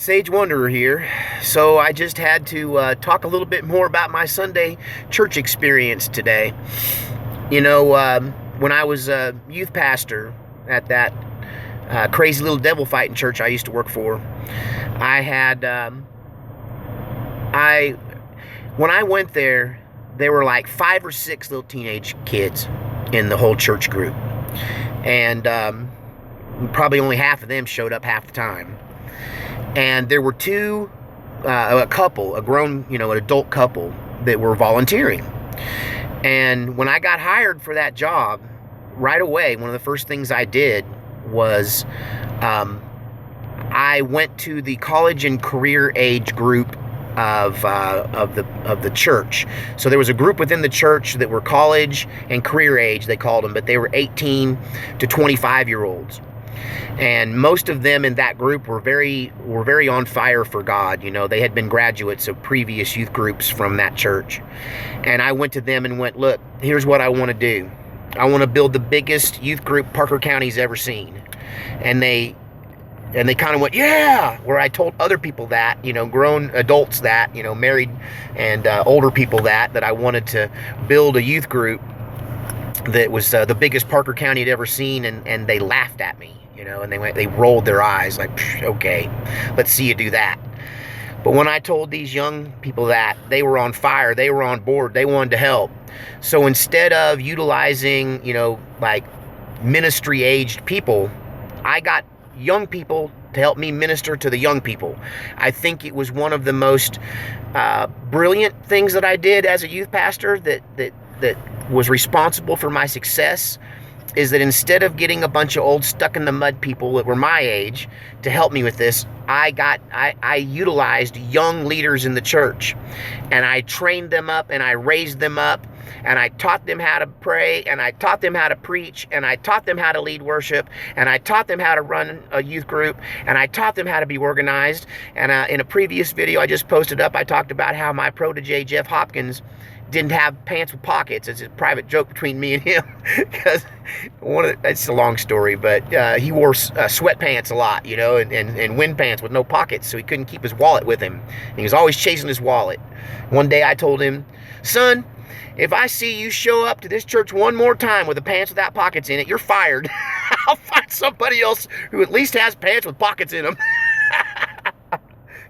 Sage Wanderer here. So I just had to talk a little bit more about my Sunday church experience today. When I was a youth pastor at that crazy little devil fighting church I used to work for, I had I when I went there were like 5 or 6 little teenage kids in the whole church group, and probably only half of them showed up half the time. And there were a couple, a grown, an adult couple that were volunteering. And when I got hired for that job, right away, one of the first things I did was I went to the college and career age group of the church. So there was a group within the church that were college and career age, they called them, but they were 18 to 25-year-olds. And most of them in that group were very on fire for God. They had been graduates of previous youth groups from that church. And I went to them and went, look, here's what I want to do. I want to build the biggest youth group Parker County's ever seen. And they kind of went, yeah, where I told other people that, grown adults that, married and older people that I wanted to build a youth group that was the biggest Parker County had ever seen, and they laughed at me. And they rolled their eyes like, okay, let's see you do that. But when I told these young people that, they were on fire, they were on board, they wanted to help. So instead of utilizing, like ministry-aged people, I got young people to help me minister to the young people. I think it was one of the most brilliant things that I did as a youth pastor that was responsible for my success, is that instead of getting a bunch of old stuck-in-the-mud people that were my age to help me with this, I utilized young leaders in the church, and I trained them up, and I raised them up, and I taught them how to pray, and I taught them how to preach, and I taught them how to lead worship, and I taught them how to run a youth group, and I taught them how to be organized. And in a previous video I just posted up, I talked about how my protege, Jeff Hopkins, didn't have pants with pockets. It's a private joke between me and him, because it's a long story, but he wore sweatpants a lot, and wind pants with no pockets, so he couldn't keep his wallet with him. And he was always chasing his wallet. One day I told him, son, if I see you show up to this church one more time with the pants without pockets in it, you're fired. I'll find somebody else who at least has pants with pockets in them.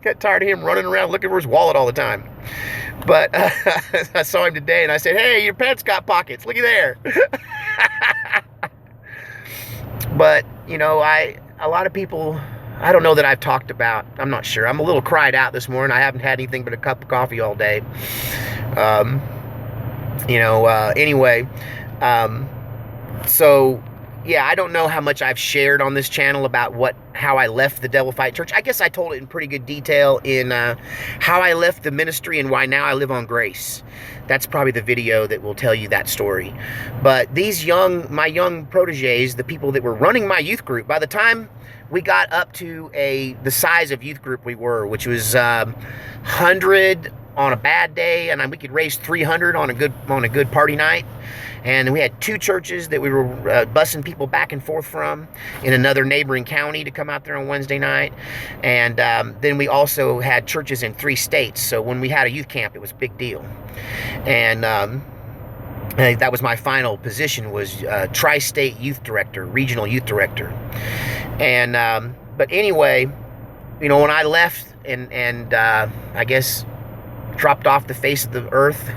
Got tired of him running around looking for his wallet all the time. But I saw him today and I said, hey, your pants got pockets. Looky there. But, a lot of people, I don't know that I've talked about, I'm not sure. I'm a little cried out this morning. I haven't had anything but a cup of coffee all day. Anyway, so yeah, I don't know how much I've shared on this channel about how I left the Devil Fight Church. I guess I told it in pretty good detail in how I left the ministry and why now I live on grace. That's probably the video that will tell you that story. But my young proteges, the people that were running my youth group, by the time we got up to the size of youth group we were, which was 100 on a bad day, and we could raise 300 on a good party night. And we had 2 churches that we were busing people back and forth from in another neighboring county to come out there on Wednesday night. And then we also had churches in 3 states. So when we had a youth camp, it was a big deal. And that was my final position, was Tri-State Youth Director, Regional Youth Director. And but anyway, when I left and I guess dropped off the face of the earth,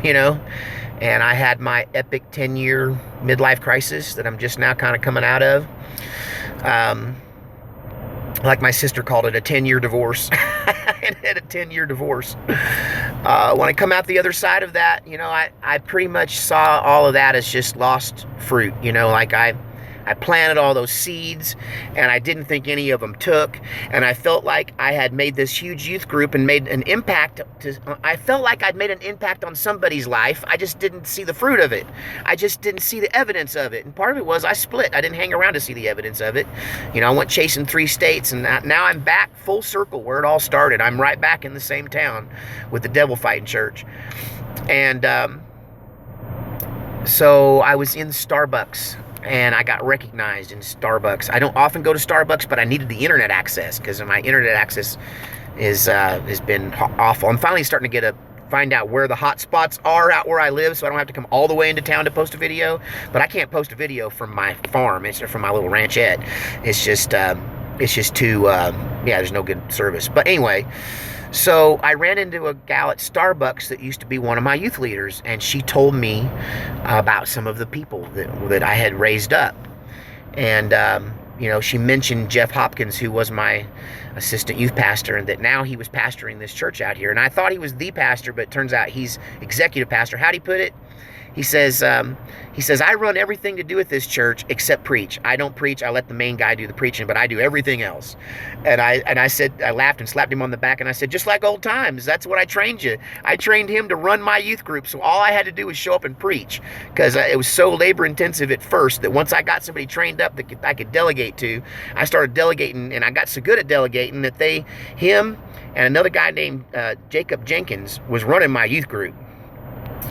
and I had my epic 10-year midlife crisis that I'm just now kind of coming out of. Like my sister called it, a 10-year divorce. I had a 10-year divorce. When I come out the other side of that, I pretty much saw all of that as just lost fruit. Like I planted all those seeds, and I didn't think any of them took, and I felt like I had made this huge youth group and made an impact. I felt like I'd made an impact on somebody's life. I just didn't see the fruit of it. I just didn't see the evidence of it, and part of it was I split. I didn't hang around to see the evidence of it. I went chasing 3 states, and now I'm back full circle where it all started. I'm right back in the same town with the Devil Fighting Church. And so I was in Starbucks, and I got recognized in Starbucks. I don't often go to Starbucks, but I needed the internet access, because my internet access has been awful. I'm finally starting to find out where the hot spots are out where I live, so I don't have to come all the way into town to post a video. But I can't post a video from my farm. It's from my little ranchette. It's just too yeah, there's no good service. But anyway, so I ran into a gal at Starbucks that used to be one of my youth leaders, and she told me about some of the people that I had raised up. And you know, she mentioned Jeff Hopkins, who was my assistant youth pastor, and that now he was pastoring this church out here. And I thought he was the pastor, but it turns out he's executive pastor. How'd he put it? He says, I run everything to do with this church except preach. I don't preach. I let the main guy do the preaching, but I do everything else. And I said, I laughed and slapped him on the back, and I said, just like old times, that's what I trained you. I trained him to run my youth group, so all I had to do was show up and preach, because it was so labor intensive at first that once I got somebody trained up that I could delegate to, I started delegating, and I got so good at delegating that him and another guy named Jacob Jenkins was running my youth group.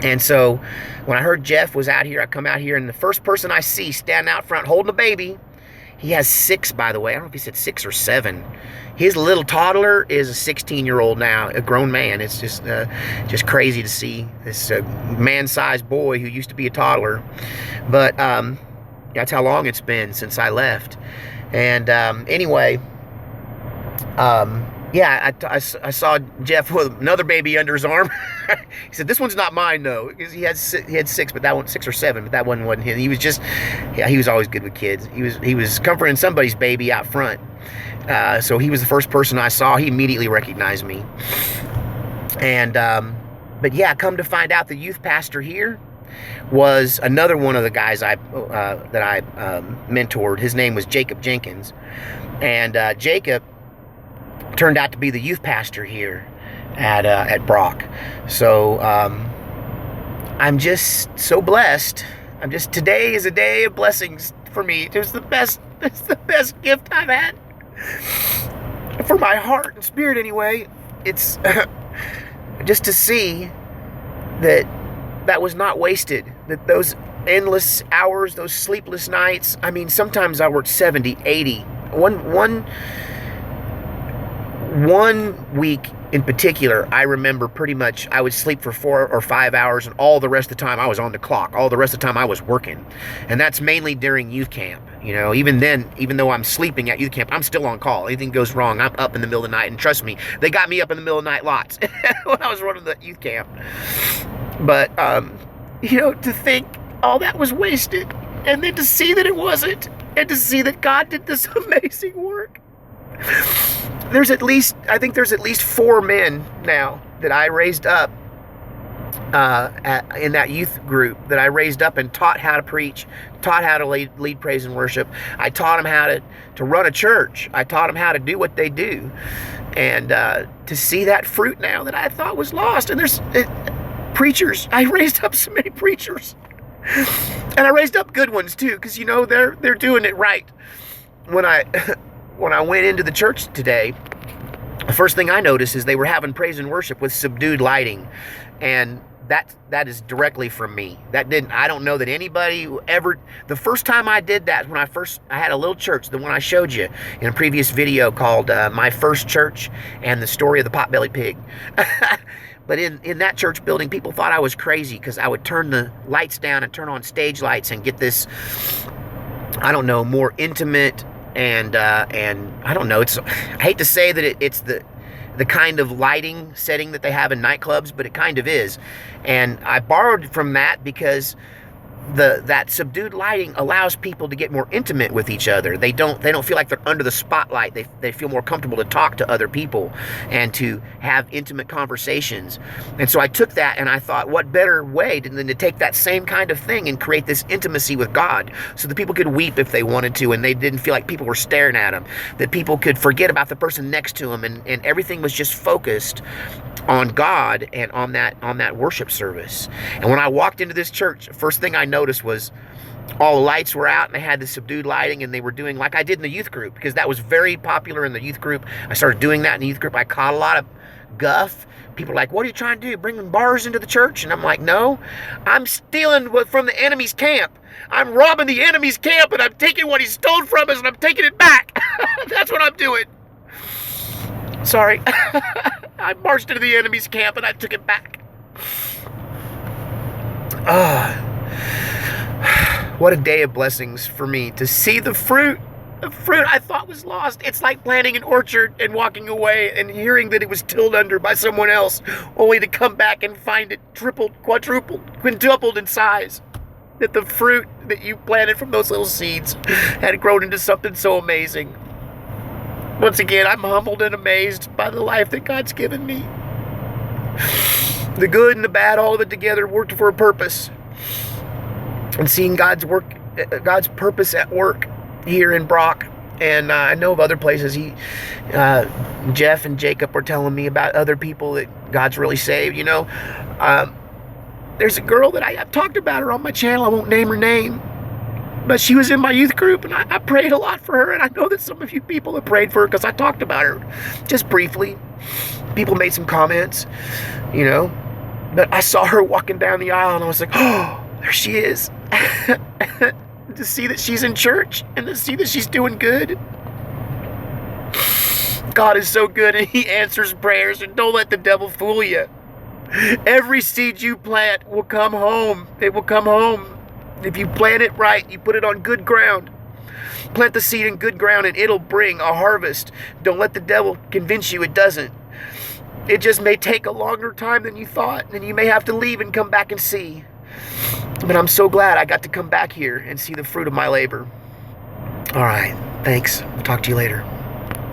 And so when I heard Jeff was out here, I come out here, and the first person I see standing out front holding a baby, he has 6, by the way. I don't know if he said 6 or 7. His little toddler is a 16-year-old now, a grown man. It's just crazy to see this man-sized boy who used to be a toddler. But that's how long it's been since I left. And anyway, yeah, I saw Jeff with another baby under his arm. He said, "This one's not mine, though," because he had 6, but that one 6 or 7, but that one wasn't him. He was just, yeah, he was always good with kids. He was comforting somebody's baby out front. So he was the first person I saw. He immediately recognized me. And but yeah, come to find out, the youth pastor here was another one of the guys that I mentored. His name was Jacob Jenkins, and Jacob turned out to be the youth pastor here at Brock. So I'm just so blessed. Today is a day of blessings for me. It's the best gift I've had for my heart and spirit anyway. It's just to see that was not wasted, that those endless hours, those sleepless nights. I mean, sometimes I worked 70, 80. One week in particular, I remember pretty much I would sleep for 4 or 5 hours, and all the rest of the time I was on the clock. All the rest of the time I was working. And that's mainly during youth camp. You know, even then, even though I'm sleeping at youth camp, I'm still on call. Anything goes wrong, I'm up in the middle of the night. And trust me, they got me up in the middle of the night lots when I was running the youth camp. But, you know, to think all that was wasted, and then to see that it wasn't, and to see that God did this amazing work. I think there's at least 4 men now that I raised up in that youth group, that I raised up and taught how to preach, taught how to lead praise and worship. I taught them how to run a church. I taught them how to do what they do. And to see that fruit now that I thought was lost. And there's preachers. I raised up so many preachers. And I raised up good ones too, because, you know, they're doing it right. When I went into the church today, the first thing I noticed is they were having praise and worship with subdued lighting, and that is directly from me. I don't know that anybody ever. The first time I did that, when I had a little church, the one I showed you in a previous video called My First Church and the Story of the Potbelly Pig. But in that church building, people thought I was crazy because I would turn the lights down and turn on stage lights and get this, I don't know, more intimate and I don't know. I hate to say that it's the kind of lighting setting that they have in nightclubs, but it kind of is. And I borrowed from that because that subdued lighting allows people to get more intimate with each other. They don't feel like they're under the spotlight. They feel more comfortable to talk to other people and to have intimate conversations. And so I took that and I thought, what better way than to take that same kind of thing and create this intimacy with God, so that people could weep if they wanted to, and they didn't feel like people were staring at them, that people could forget about the person next to them, and everything was just focused on God and on that worship service. And when I walked into this church, first thing I noticed was all the lights were out, and they had the subdued lighting, and they were doing like I did in the youth group, because that was very popular in the youth group. I started doing that in the youth group. I caught a lot of guff. People are like, "What are you trying to do? Bringing bars into the church?" And I'm like, "No, I'm stealing from the enemy's camp. I'm robbing the enemy's camp, and I'm taking what he stole from us, and I'm taking it back." That's what I'm doing. Sorry. I marched into the enemy's camp and I took it back. What a day of blessings for me to see the fruit. The fruit I thought was lost. It's like planting an orchard and walking away and hearing that it was tilled under by someone else, only to come back and find it tripled, quadrupled, quintupled in size. That the fruit that you planted from those little seeds had grown into something so amazing. Once again, I'm humbled and amazed by the life that God's given me. The good and the bad, all of it together, worked for a purpose. And seeing God's purpose at work here in Brock, and I know of other places. Jeff and Jacob were telling me about other people that God's really saved. There's a girl that I've talked about her on my channel. I won't name her name, but she was in my youth group, and I prayed a lot for her. And I know that some of you people have prayed for her because I talked about her just briefly. People made some comments, but I saw her walking down the aisle, and I was like, oh, there she is. To see that she's in church and to see that she's doing good. God is so good, and He answers prayers, and don't let the devil fool you. Every seed you plant will come home. It will come home. If you plant it right, you put it on good ground. Plant the seed in good ground and it'll bring a harvest. Don't let the devil convince you it doesn't. It just may take a longer time than you thought, and you may have to leave and come back and see. But I'm so glad I got to come back here and see the fruit of my labor. All right. Thanks. I'll talk to you later.